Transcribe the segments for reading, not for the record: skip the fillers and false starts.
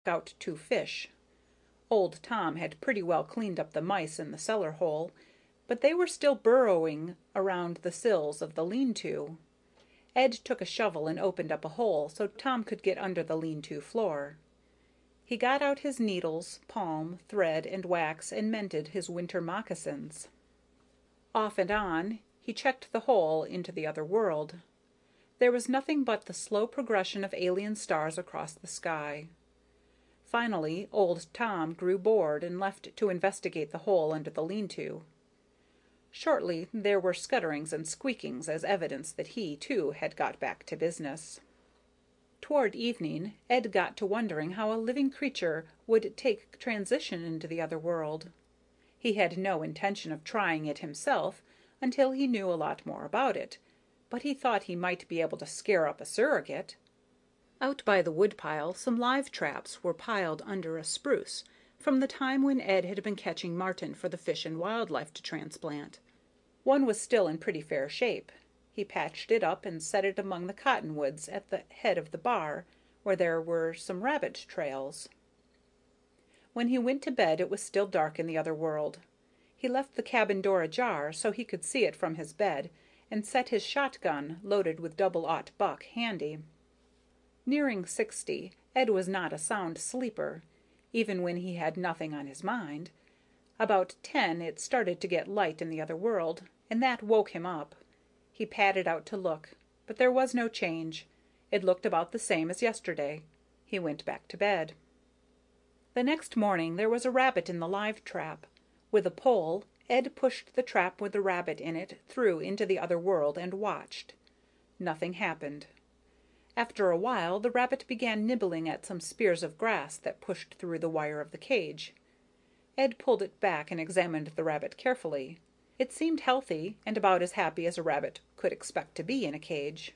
out 2 fish. Old Tom had pretty well cleaned up the mice in the cellar hole, but they were still burrowing around the sills of the lean-to. Ed took a shovel and opened up a hole so Tom could get under the lean-to floor. He got out his needles, palm, thread, and wax and mended his winter moccasins. Off and on, he checked the hole into the other world. There was nothing but the slow progression of alien stars across the sky. Finally, old Tom grew bored and left to investigate the hole under the lean-to. Shortly there were scutterings and squeakings as evidence that he, too, had got back to business. Toward evening, Ed got to wondering how a living creature would take transition into the other world. He had no intention of trying it himself until he knew a lot more about it, but he thought he might be able to scare up a surrogate. Out by the woodpile some live traps were piled under a spruce, from the time when Ed had been catching marten for the Fish and Wildlife to transplant. One was still in pretty fair shape. He patched it up and set it among the cottonwoods at the head of the bar, where there were some rabbit trails. When he went to bed it was still dark in the other world. He left the cabin door ajar so he could see it from his bed, and set his shotgun, loaded with double-aught buck, handy. Nearing 60, Ed was not a sound sleeper, even when he had nothing on his mind. About 10 it started to get light in the other world, and that woke him up. He padded out to look, but there was no change. It looked about the same as yesterday. He went back to bed. The next morning there was a rabbit in the live trap. With a pole, Ed pushed the trap with the rabbit in it through into the other world and watched. Nothing happened. After a while the rabbit began nibbling at some spears of grass that pushed through the wire of the cage. Ed pulled it back and examined the rabbit carefully. It seemed healthy, and about as happy as a rabbit could expect to be in a cage.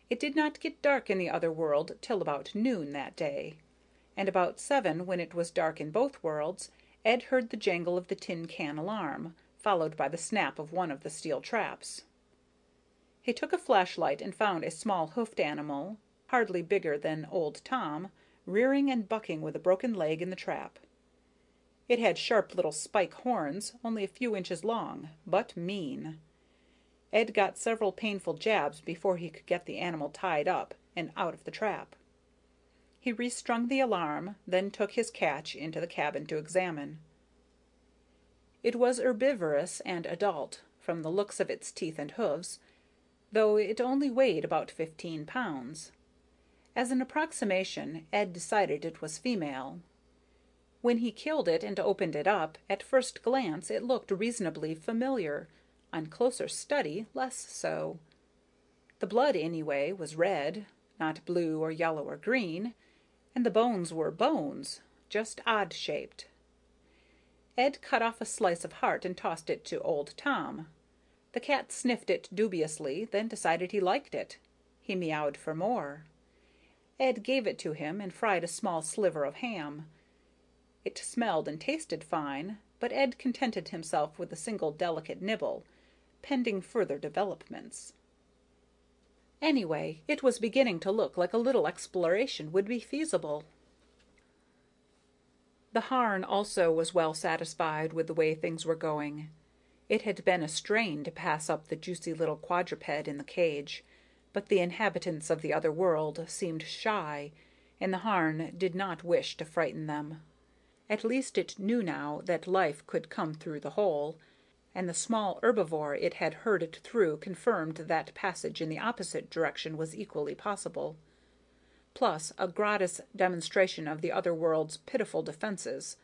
It did not get dark in the other world till about noon that day, and about 7, when it was dark in both worlds, Ed heard the jangle of the tin can alarm, followed by the snap of one of the steel traps. He took a flashlight and found a small hoofed animal, hardly bigger than old Tom, rearing and bucking with a broken leg in the trap. It had sharp little spike horns, only a few inches long, but mean. Ed got several painful jabs before he could get the animal tied up and out of the trap. He restrung the alarm, then took his catch into the cabin to examine. It was herbivorous and adult, from the looks of its teeth and hoofs, though it only weighed about 15 pounds. As an approximation, Ed decided it was female. When he killed it and opened it up, at first glance it looked reasonably familiar, on closer study less so. The blood, anyway, was red, not blue or yellow or green, and the bones were bones, just odd-shaped. Ed cut off a slice of heart and tossed it to old Tom. The cat sniffed it dubiously, then decided he liked it. He meowed for more. Ed gave it to him and fried a small sliver of ham. It smelled and tasted fine, but Ed contented himself with a single delicate nibble, pending further developments. Anyway, it was beginning to look like a little exploration would be feasible. The Harn also was well satisfied with the way things were going. It had been a strain to pass up the juicy little quadruped in the cage, but the inhabitants of the other world seemed shy, and the Harn did not wish to frighten them. At least it knew now that life could come through the hole, and the small herbivore it had herded through confirmed that passage in the opposite direction was equally possible. Plus a gratis demonstration of the other world's pitiful defenses.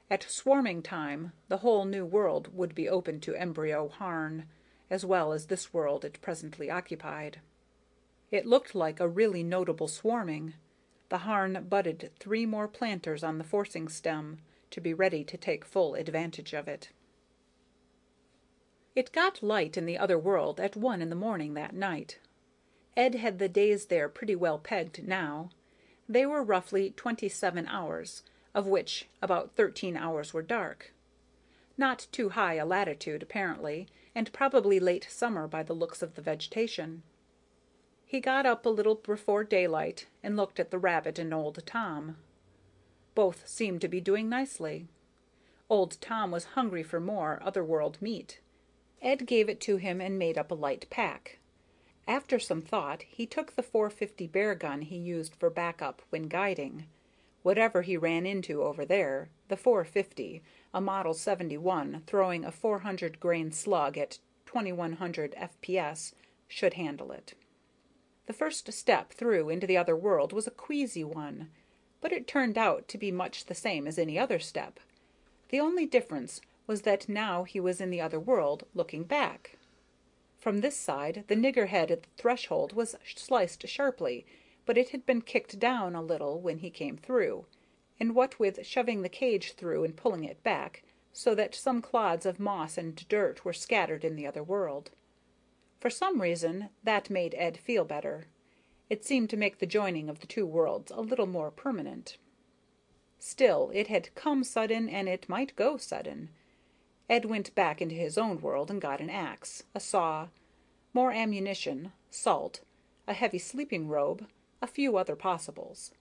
At swarming time, the whole new world would be open to embryo Harn, as well as this world it presently occupied. It looked like a really notable swarming. The Harn budded 3 more planters on the forcing stem, to be ready to take full advantage of it. It got light in the other world at 1 in the morning that night. Ed had the days there pretty well pegged now. They were roughly 27 hours, of which about 13 hours were dark. Not too high a latitude, apparently, and probably late summer by the looks of the vegetation. He got up a little before daylight and looked at the rabbit and old Tom. Both seemed to be doing nicely. Old Tom was hungry for more otherworld meat. Ed gave it to him and made up a light pack. After some thought, he took the 450 bear gun he used for backup when guiding. Whatever he ran into over there, the 450, a Model 71 throwing a 400-grain slug at 2100 FPS, should handle it. The first step through into the other world was a queasy one, but it turned out to be much the same as any other step. The only difference was that now he was in the other world, looking back. From this side, the niggerhead at the threshold was sliced sharply, but it had been kicked down a little when he came through, and what with shoving the cage through and pulling it back, so that some clods of moss and dirt were scattered in the other world. For some reason, that made Ed feel better. It seemed to make the joining of the two worlds a little more permanent. Still, it had come sudden, and it might go sudden. Ed went back into his own world and got an axe, a saw, more ammunition, salt, a heavy sleeping robe, a few other possibles.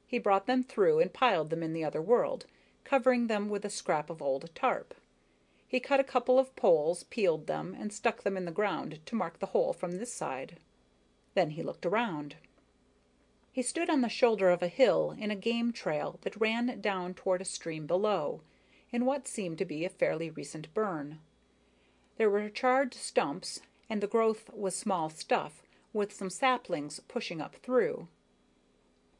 He brought them through and piled them in the other world, covering them with a scrap of old tarp. He cut a couple of poles, peeled them, and stuck them in the ground to mark the hole from this side. Then he looked around. He stood on the shoulder of a hill in a game trail that ran down toward a stream below, in what seemed to be a fairly recent burn. There were charred stumps, and the growth was small stuff, with some saplings pushing up through.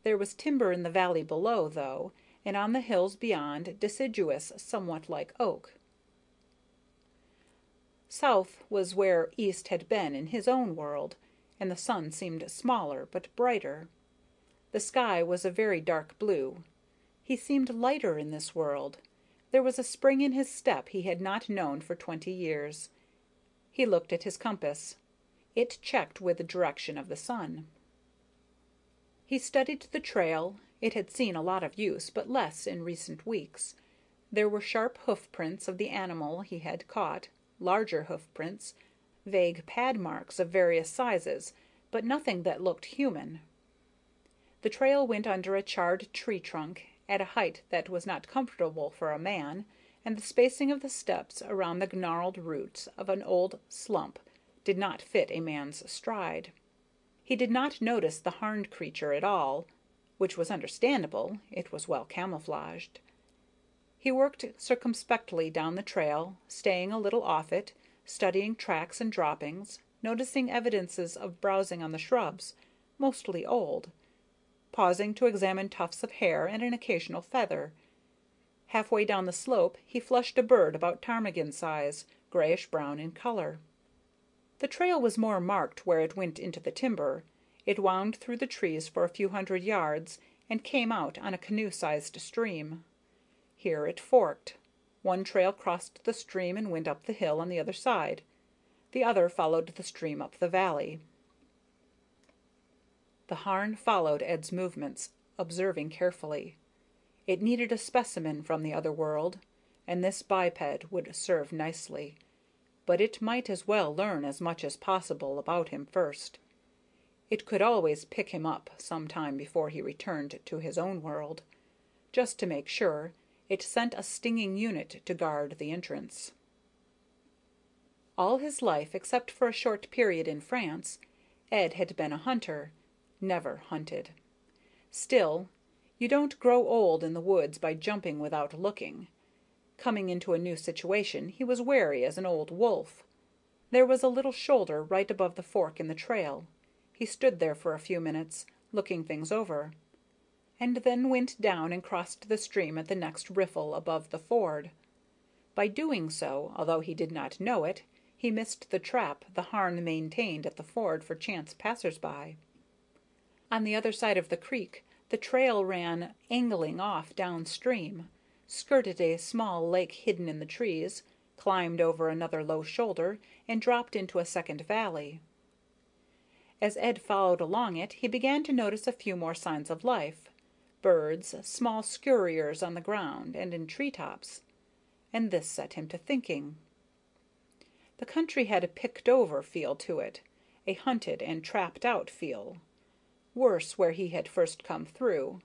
There was timber in the valley below, though, and on the hills beyond, deciduous, somewhat like oak. South was where east had been in his own world, and the sun seemed smaller but brighter. The sky was a very dark blue. He seemed lighter in this world. There was a spring in his step he had not known for 20 years. He looked at his compass. It checked with the direction of the sun. He studied the trail. It had seen a lot of use, but less in recent weeks. There were sharp hoof prints of the animal he had caught, larger hoof prints, vague pad marks of various sizes, but nothing that looked human. The trail went under a charred tree trunk, at a height that was not comfortable for a man, and the spacing of the steps around the gnarled roots of an old slump did not fit a man's stride. He did not notice the Harn creature at all, which was understandable, it was well camouflaged. He worked circumspectly down the trail, staying a little off it, studying tracks and droppings, noticing evidences of browsing on the shrubs, mostly old, pausing to examine tufts of hair and an occasional feather. Halfway down the slope he flushed a bird about ptarmigan size, grayish-brown in color. The trail was more marked where it went into the timber. It wound through the trees for a few hundred yards and came out on a canoe-sized stream. Here it forked. One trail crossed the stream and went up the hill on the other side. The other followed the stream up the valley. The Harn followed Ed's movements, observing carefully. It needed a specimen from the other world, and this biped would serve nicely. But it might as well learn as much as possible about him first. It could always pick him up some time before he returned to his own world. Just to make sure, it sent a stinging unit to guard the entrance. All his life, except for a short period in France, Ed had been a hunter, never hunted. Still, you don't grow old in the woods by jumping without looking. Coming into a new situation, he was wary as an old wolf. There was a little shoulder right above the fork in the trail. He stood there for a few minutes, looking things over, and then went down and crossed the stream at the next riffle above the ford. By doing so, although he did not know it, he missed the trap the Harn maintained at the ford for chance passers-by. On the other side of the creek, the trail ran angling off downstream, skirted a small lake hidden in the trees, climbed over another low shoulder, and dropped into a second valley. As Ed followed along it, he began to notice a few more signs of life, birds, small scurriers on the ground and in tree-tops, and this set him to thinking. The country had a picked-over feel to it, a hunted and trapped out feel. Worse where he had first come through.